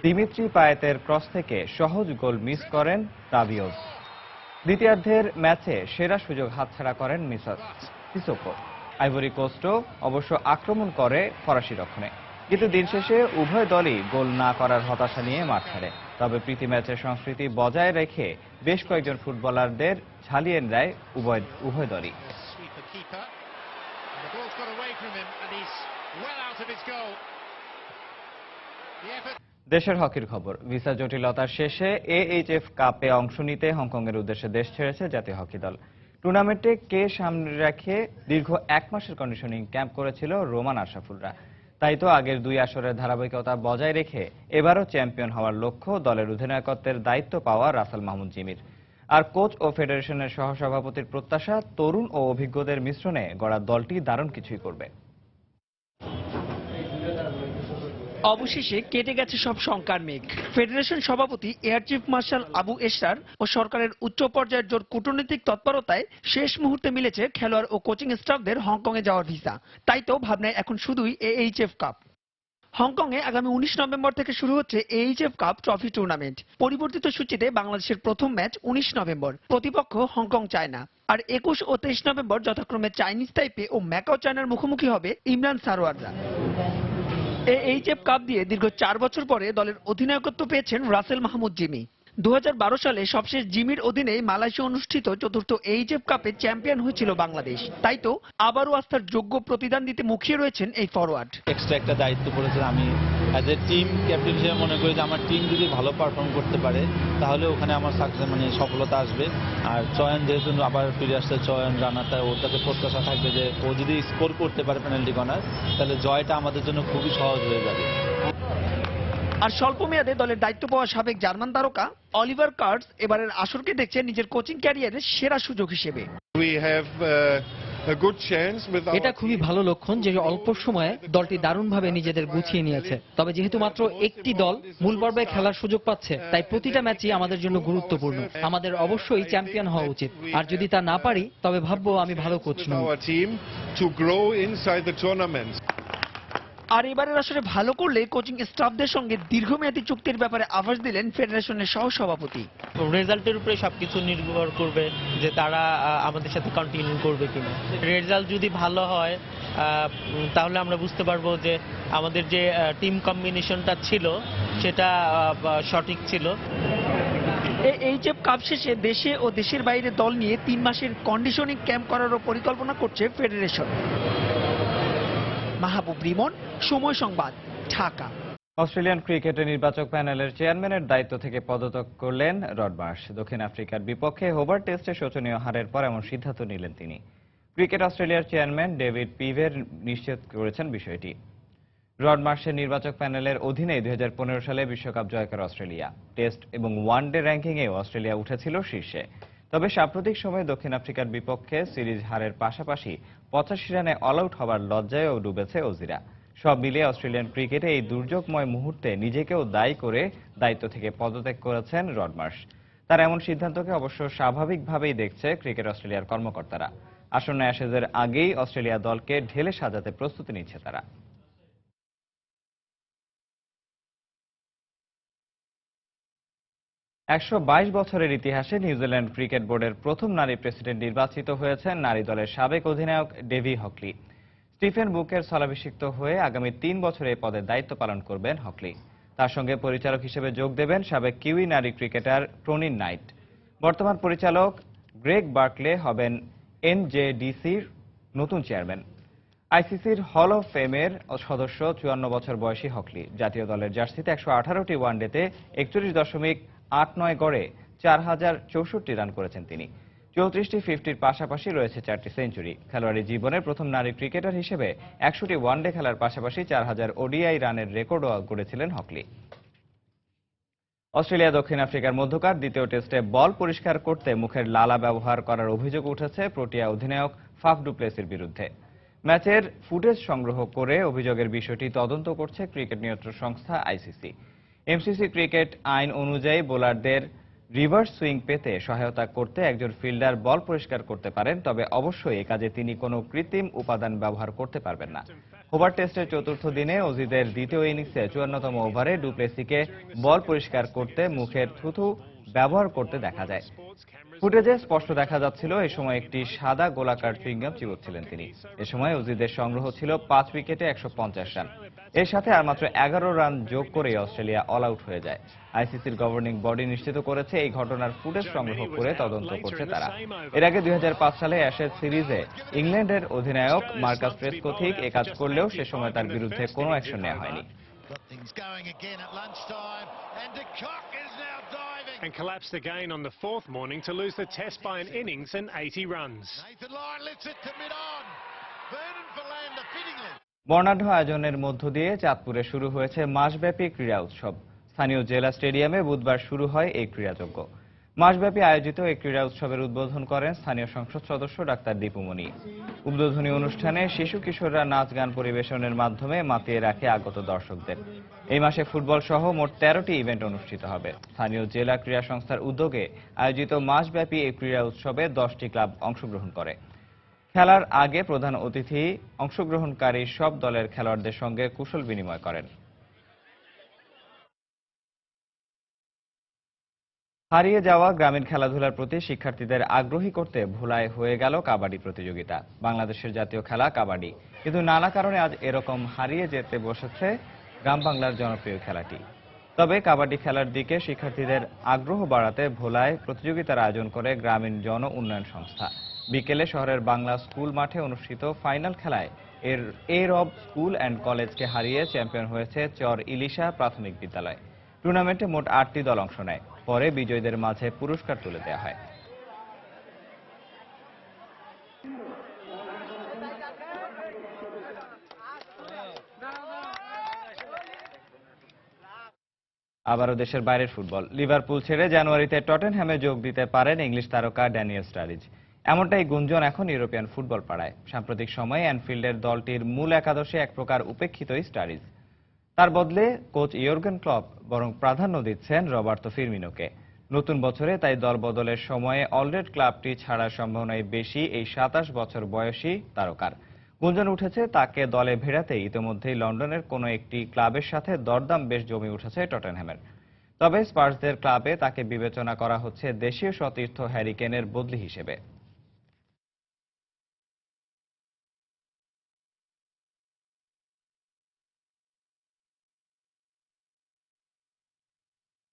দিমিত্রি পায়েতের ক্রস থেকে সহজ গোল মিস করেন তাভিওস। দ্বিতীয়ার্ধের ম্যাচে সেরা সুযোগ হাতছাড়া করেন সিসোকো। আইভরি কোস্টও অবশ্য আক্রমণ করে ফরাসি রক্ষণে, কিন্তু দিন শেষে উভয় দলই গোল না করার হতাশা নিয়ে মাঠ ছাড়ে। তবে প্রীতি ম্যাচের সংস্কৃতি বজায় রেখে বেশ কয়েকজন ফুটবলারদের ঝালিয়ে দেয় উভয় দলই। দেশের হকির খবর। ভিসা জটিলতার শেষে AHF কাপে অংশ নিতে হংকংয়ের উদ্দেশ্যে দেশ ছেড়েছে জাতীয় হকি দল। টুর্নামেন্টে সামনে রেখে দীর্ঘ 1 মাসের কন্ডিশনিং ক্যাম্প করেছিল রোমান আশরাফুলরা। তাই তো আগের 2 আসরের ধারাবাহিকতা বজায় রেখে এবারও চ্যাম্পিয়ন হওয়ার লক্ষ্য দলের অধিনায়কত্বের দায়িত্ব পাওয়া রাসেল মাহমুদ জিমির। আর কোচ ও ফেডারেশনের সহসভাপতির প্রত্যাশা, তরুণ ও অভিজ্ঞদের মিশ্রণে গড়া দলটি দারুণ কিছুই করবে। অবশেষে কেটে গেছে সব শঙ্কার মেঘ। ফেডারেশন সভাপতি air chief marshal Abu Eshrar ও সরকারের উচ্চ পর্যায়ের জোর কূটনৈতিক তৎপরতায় শেষ মুহূর্তে মিলেছে খেলোয়াড় ও কোচিং স্টাফদের হংকংয়ে যাওয়ার ভিসা। তাই তো ভাবনায় এখন শুধুই AHF কাপ। হংকংয়ে আগামী 19 নভেম্বর থেকে শুরু হচ্ছে AHF কাপ ট্রফি টুর্নামেন্ট। পরিবর্তিত সূচিতে বাংলাদেশের প্রথম ম্যাচ 19 নভেম্বর, প্রতিপক্ষ হংকং চায়না। আর 21 ও 23 নভেম্বর যথাক্রমে চাইনিজ তাইপে ও ম্যাকাও চায়নার মুখোমুখি হবে ইমরান সারোয়াররা। AHF কাপ দিয়ে দীর্ঘ 4 বছর পরে দলের অধিনায়কত্ব পেয়েছেন রাসেল মাহমুদ জিমি। 2012 সালে সবশেষ জিমির অধীনে মালয়েশিয়া অনুষ্ঠিত চতুর্থ এইচএফ কাপে চ্যাম্পিয়ন হয়েছিল বাংলাদেশ। তাই তো আবারও আস্থার যোগ্য প্রতিদান দিতে মুখিয়ে রয়েছেন এই ফরওয়ার্ড। এক্সট্রা একটা দায়িত্ব পড়েছে। আমি অ্যাজ এ টিম ক্যাপ্টেন হিসেবে মনে করি যে আমার টিম যদি ভালো পারফর্ম করতে পারে তাহলে ওখানে আমার সাকসেস সফলতা আসবে। আর চয়ন যেহেতু আবার ফিরে আসছে, চয়ন রানারটা ওর কাছে প্রত্যাশা থাকবে যে ও যদি স্কোর করতে পারে পেনাল্টি কর্নার তাহলে জয়টা আমাদের জন্য খুবই সহজ হয়ে যাবে। আর স্বল্প মেয়াদে দলের দায়িত্ব পাওয়া সাবেক জার্মান তারকা অলিভার কার্টস এবারের আসরকে দেখছে নিজের কোচিং ক্যারিয়ারের সেরা সুযোগ হিসেবে। এটা খুবই ভালো লক্ষণ যে অল্প সময়ে দলটি দারুণভাবে নিজেদের গুছিয়ে নিয়েছে। তবে যেহেতু মাত্র একটি দল মূল পর্বে খেলার সুযোগ পাচ্ছে, তাই প্রতিটা ম্যাচই আমাদের জন্য গুরুত্বপূর্ণ। আমাদের অবশ্যই চ্যাম্পিয়ন হওয়া উচিত, আর যদি তা না পারি তবে ভাববো আমি ভালো কোচ নই। আর এবারের আসরে ভালো করলে কোচিং স্টাফদের সঙ্গে দীর্ঘমেয়াদী চুক্তির ব্যাপারে আভাস দিলেন ফেডারেশনের সহসভাপতি। রেজাল্টের উপরে সবকিছু নির্ভর করবে যে তারা আমাদের সাথে কন্টিনিউ করবে কিনা। রেজাল্ট যদি ভালো হয় তাহলে আমরা বুঝতে পারবো যে আমাদের যে টিম কম্বিনেশনটা ছিল সেটা সঠিক ছিল। এই এইচএফ কাপ শেষে দেশে ও দেশের বাইরে দল নিয়ে 3 মাসের কন্ডিশনিং ক্যাম্প করারও পরিকল্পনা করছে ফেডারেশন। মাহবুব রিমন, সময় সংবাদ, ঢাকা। অস্ট্রেলিয়ান ক্রিকেটের নির্বাচক প্যানেলের চেয়ারম্যানের দায়িত্ব থেকে পদত্যাগ করলেন রড মার্শ। দক্ষিণ আফ্রিকার বিপক্ষে হোবার্ট টেস্টে শোচনীয় হারের পর এমন সিদ্ধান্ত নিলেন তিনি। ক্রিকেট অস্ট্রেলিয়ার চেয়ারম্যান ডেভিড পিভের নিশ্চিত করেছেন বিষয়টি। রড মার্শের নির্বাচক প্যানেলের অধীনে 2015 সালে বিশ্বকাপ জয় করে অস্ট্রেলিয়া। টেস্ট এবং ওয়ানডে র্যাঙ্কিংয়েও অস্ট্রেলিয়া উঠেছিল শীর্ষে। তবে সাম্প্রতিক সময়ে দক্ষিণ আফ্রিকার বিপক্ষে সিরিজ হারের পাশাপাশি 85 রানে অল আউট হবার লজ্জায়ও ডুবেছে অজিরা। সব মিলিয়ে অস্ট্রেলিয়ান ক্রিকেটে এই দুর্যোগময় মুহূর্তে নিজেকেও দায়ী করে দায়িত্ব থেকে পদত্যাগ করেছেন রড মার্শ। তার এমন সিদ্ধান্তকে অবশ্য স্বাভাবিকভাবেই দেখছে ক্রিকেট অস্ট্রেলিয়ার কর্মকর্তারা। আসন্ন অ্যাশেজের আগেই অস্ট্রেলিয়া দলকে ঢেলে সাজাতে প্রস্তুতি নিচ্ছে তারা। 122 বছরের ইতিহাসে নিউজিল্যান্ড ক্রিকেট বোর্ডের প্রথম নারী প্রেসিডেন্ট নির্বাচিত হয়েছেন নারী দলের সাবেক অধিনায়ক ডেভি হকলি। স্টিফেন বুকের স্থলাভিষিক্ত হয়ে আগামী 3 বছর এই পদের দায়িত্ব পালন করবেন হকলি। তার সঙ্গে পরিচালক হিসেবে যোগ দেবেন সাবেক কিউই নারী ক্রিকেটার টনি নাইট। বর্তমান পরিচালক গ্রেগ বার্কলে হবেন এনজেডিসির নতুন চেয়ারম্যান। আইসিসির হল অফ ফেমের সদস্য 54 বছর বয়সী হকলি। জাতীয় দলের জার্সিতে 118টি ওয়ানডেতে 41.89 গড়ে 4064 রান করেছেন তিনি। 34টি 50-র পাশাপাশি রয়েছে 4টি সেঞ্চুরি। খেলোয়াড়ি জীবনের প্রথম নারী ক্রিকেটার হিসেবে 100টি ওয়ানডে খেলার পাশাপাশি 4000 ওডিআই রানের রেকর্ডও গড়েছিলেন হকলি। অস্ট্রেলিয়া দক্ষিণ আফ্রিকার মধ্যকার দ্বিতীয় টেস্টে বল পরিষ্কার করতে মুখের লালা ব্যবহার করার অভিযোগ উঠেছে প্রোটিয়া অধিনায়ক ফাফ ডু প্লেসির বিরুদ্ধে। ম্যাচের ফুটেজ সংগ্রহ করে অভিযোগের বিষয়টি তদন্ত করছে ক্রিকেট নিয়ন্ত্রণ সংস্থা আইসিসি। এমসিসি ক্রিকেট আইন অনুযায়ী বোলারদের রিভার্স সুইং পেতে সহায়তা করতে একজন ফিল্ডার বল পরিষ্কার করতে পারেন, তবে অবশ্যই এ কাজে তিনি কোনো কৃত্রিম উপাদান ব্যবহার করতে পারবেন না। হোবার্ট টেস্টের চতুর্থ দিনে অজিদের দ্বিতীয় ইনিংসে 54তম ওভারে ডু প্লেসিকে বল পরিষ্কার করতে মুখের থুথু ব্যবহার করতে দেখা যায়। ফুটেজে স্পষ্ট দেখা যাচ্ছিল এ সময় একটি সাদা গোলাকার চুইংগাম চিবোচ্ছিলেন তিনি। এ সময় অজিদের সংগ্রহ ছিল 5 উইকেটে 150 রান। এর সাথে আর মাত্র 11 রান যোগ করে অস্ট্রেলিয়া অল আউট হয়ে যায়। আইসিসির গভর্নিং বডি নিশ্চিত করেছে এই ঘটনার ফুটেজ সংগ্রহ করে তদন্ত করছে তারা। এর আগে 2005 সালে অ্যাশেজ সিরিজে ইংল্যান্ডের অধিনায়ক মার্কাস প্রেসকোথিক এ কাজ করলেও সে সময় তার বিরুদ্ধে কোনো অ্যাকশন নেওয়া হয়নি। And collapsed again on the fourth morning to lose the test by an innings and 80 runs. বর্ণাঢ্য আয়োজনের মধ্য দিয়ে চাঁদপুরে শুরু হয়েছে মাসব্যাপী ক্রীড়া উৎসব। স্থানীয় জেলা স্টেডিয়ামে বুধবার শুরু হয় এই ক্রীড়াযজ্ঞ। মাসব্যাপী আয়োজিত এই ক্রীড়া উৎসবের উদ্বোধন করেন স্থানীয় সংসদ সদস্য ডাক্তার দীপুমণি। উদ্বোধনী অনুষ্ঠানে শিশু কিশোররা নাচ গান পরিবেশনের মাধ্যমে মাতিয়ে রাখে আগত দর্শকদের। এই মাসে ফুটবল সহ মোট 13টি ইভেন্ট অনুষ্ঠিত হবে। স্থানীয় জেলা ক্রীড়া সংস্থার উদ্যোগে আয়োজিত মাসব্যাপী এই ক্রীড়া উৎসবে 10টি ক্লাব অংশগ্রহণ করে। খেলার আগে প্রধান অতিথি অংশগ্রহণকারী সব দলের খেলোয়াড়দের সঙ্গে কুশল বিনিময় করেন। হারিয়ে যাওয়া গ্রামীণ খেলাধুলার প্রতি শিক্ষার্থীদের আগ্রহী করতে ভোলায় হয়ে গেল কাবাডি প্রতিযোগিতা। বাংলাদেশের জাতীয় খেলা কাবাডি, কিন্তু নানা কারণে আজ এরকম হারিয়ে যেতে বসেছে গ্রাম বাংলার জনপ্রিয় খেলাটি। তবে কাবাডি খেলার দিকে শিক্ষার্থীদের আগ্রহ বাড়াতে ভোলায় প্রতিযোগিতার আয়োজন করে গ্রামীণ জন উন্নয়ন সংস্থা। বিকেলে শহরের বাংলা স্কুল মাঠে অনুষ্ঠিত ফাইনাল খেলায় এরব স্কুল অ্যান্ড কলেজকে হারিয়ে চ্যাম্পিয়ন হয়েছে চর ইলিশা প্রাথমিক বিদ্যালয়। টুর্নামেন্টে মোট 8টি দল অংশ নেয়। পরে বিজয়ীদের মাঝে পুরস্কার তুলে দেওয়া হয়। আবারও দেশের বাইরের ফুটবল। লিভারপুল ছেড়ে জানুয়ারিতে টটেনহ্যামে যোগ দিতে পারেন ইংলিশ তারকা ড্যানিয়েল স্টারিজ। এমনটাই গুঞ্জন এখন ইউরোপিয়ান ফুটবল পাড়ায়। সাম্প্রতিক সময়ে অ্যানফিল্ডের দলটির মূল একাদশে এক প্রকার উপেক্ষিতই স্টারিজ। তার বদলে কোচ ইয়র্গেন ক্লপ বরং প্রাধান্য দিচ্ছেন রবার্তো ফিরমিনোকে। নতুন বছরে তাই দল বদলের সময়ে অলরেড ক্লাবটি ছাড়ার সম্ভাবনাই বেশি এই 27 বছর বয়সী তারকার। গুঞ্জন উঠেছে তাকে দলে ভেড়াতে ইতিমধ্যেই লন্ডনের কোনো একটি ক্লাবের সাথে দরদাম বেশ জমে উঠেছে টটেনহ্যামের। তবে স্পার্সদের ক্লাবে তাকে বিবেচনা করা হচ্ছে দেশীয় সতীর্থ হ্যারি কেনের বদলি হিসেবে।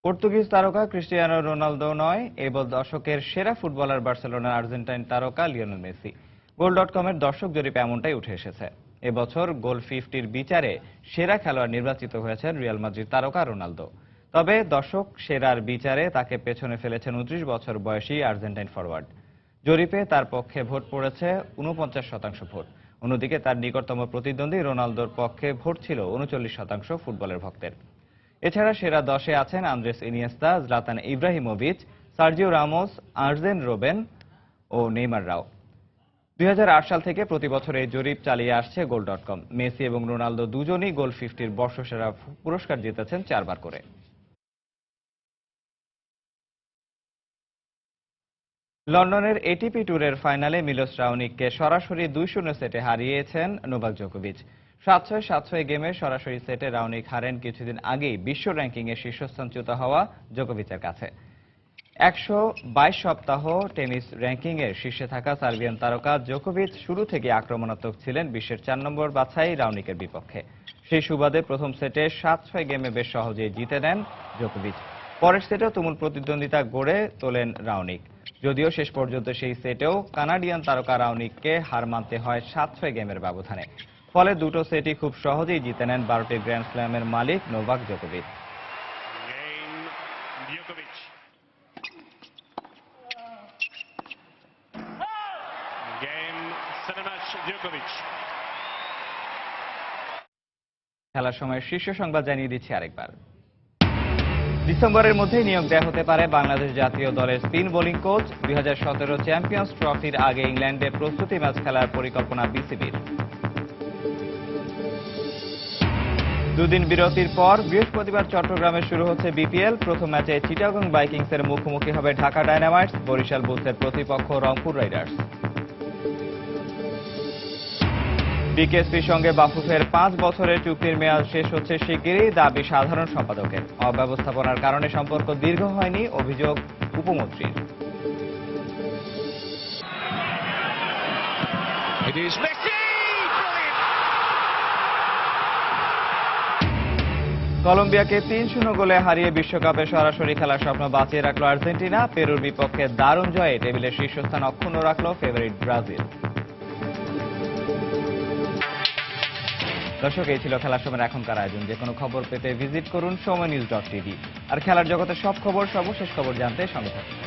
পর্তুগিজ তারকা ক্রিস্টিয়ানো রোনালদো নয়, এই দশকের সেরা ফুটবলার বার্সেলোনার আর্জেন্টাইন তারকা লিওনেল মেসি। গোল.কমের দর্শক জরিপে এমনটাই উঠে এসেছে। এবছর গোল 50-র বিচারে সেরা খেলোয়াড় নির্বাচিত হয়েছেন রিয়াল মাদ্রিদ তারকা রোনালদো। তবে দর্শক সেরার বিচারে তাকে পেছনে ফেলেছেন 29 বছর বয়সী আর্জেন্টাইন ফরওয়ার্ড। জরিপে তার পক্ষে ভোট পড়েছে 49% ভোট। অন্যদিকে তার নিকটতম প্রতিদ্বন্দ্বী রোনালদোর পক্ষে ভোট ছিল 39% ফুটবলের ভক্তের। এছাড়া সেরা 10-এ আছেন Andres Iniesta, Zlatan Ibrahimovic, Sergio Ramos, Arjen Robben ও নেইমার রাও। 2008 সাল থেকে প্রতি বছর এই জরিপ চালিয়ে আসছে গোল.কম। মেসি এবং রোনালদো দুজনই গোল 50-র বর্ষসেরা পুরস্কার জিতেছেন 4 বার করে। লন্ডনের এটিপি ট্যুরের ফাইনালে মিলোস রাওনিককে সরাসরি 2-0 সেটে হারিয়েছেন নোভাক জোকোভিচ। 7-6, 7-6 গেমে সরাসরি সেটে রাওনিক হারেন কিছুদিন আগেই বিশ্ব র্যাঙ্কিংয়ে শীর্ষস্থানচ্যুত হওয়া জোকোভিচের কাছে। 122 সপ্তাহ টেনিস র্যাঙ্কিংয়ের শীর্ষে থাকা সার্বিয়ান তারকা জোকোভিচ শুরু থেকে আক্রমণাত্মক ছিলেন বিশ্বের 4 নম্বর বাছাই রাওনিকের বিপক্ষে। সেই সুবাদে প্রথম সেটে 7-6 গেমে বেশ সহজেই জিতে নেন জোকোভিচ। পরের সেটেও তুমুল প্রতিদ্বন্দ্বিতা গড়ে তোলেন রাওনিক। যদিও শেষ পর্যন্ত সেই সেটেও কানাডিয়ান তারকা রাওনিককে হার মানতে হয় 7-6 গেমের ব্যবধানে। ফলে দুটো সেটই খুব সহজেই জিতে নেন 12টি গ্র্যান্ড স্ল্যামের মালিক নোভাক জোকোভিচ। খেলার সময় শীর্ষ সংবাদ জানিয়ে দিচ্ছি আরেকবার। ডিসেম্বরের মধ্যেই নিয়োগ দেওয়া হতে পারে বাংলাদেশ জাতীয় দলের স্পিন বোলিং কোচ। 2017 চ্যাম্পিয়ন্স ট্রফির আগে ইংল্যান্ডে প্রস্তুতি ম্যাচ খেলার পরিকল্পনা বিসিবির। দুদিন বিরতির পর বৃহস্পতিবার চট্টগ্রামে শুরু হচ্ছে বিপিএল। প্রথম ম্যাচে চিটাগং ভাইকিংসের মুখোমুখি হবে ঢাকা ডায়নামাইটস। বরিশাল বুলসের প্রতিপক্ষ রংপুর রাইডার্স। বিকেএসপির সঙ্গে বাফুফের 5 বছরের চুক্তির মেয়াদ শেষ হচ্ছে শিগগিরই, দাবি সাধারণ সম্পাদকের। অব্যবস্থাপনার কারণে সম্পর্ক দীর্ঘ হয়নি, অভিযোগ উপমন্ত্রীর। কলম্বিয়াকে 3-0 গোলে হারিয়ে বিশ্বকাপে সরাসরি খেলার স্বপ্ন বাঁচিয়ে রাখল আর্জেন্টিনা। পেরুর বিপক্ষে দারুণ জয়ে টেবিলের শীর্ষস্থান অক্ষুণ্ণ রাখল ফেভারিট ব্রাজিল। দর্শক, এই ছিল খেলার সময়ের এখনকার আয়োজন। যে কোনো খবর পেতে ভিজিট করুন সময়নিউজ.tv। আর খেলার জগতের সব খবর, সর্বশেষ খবর জানতে সঙ্গে থাকুন।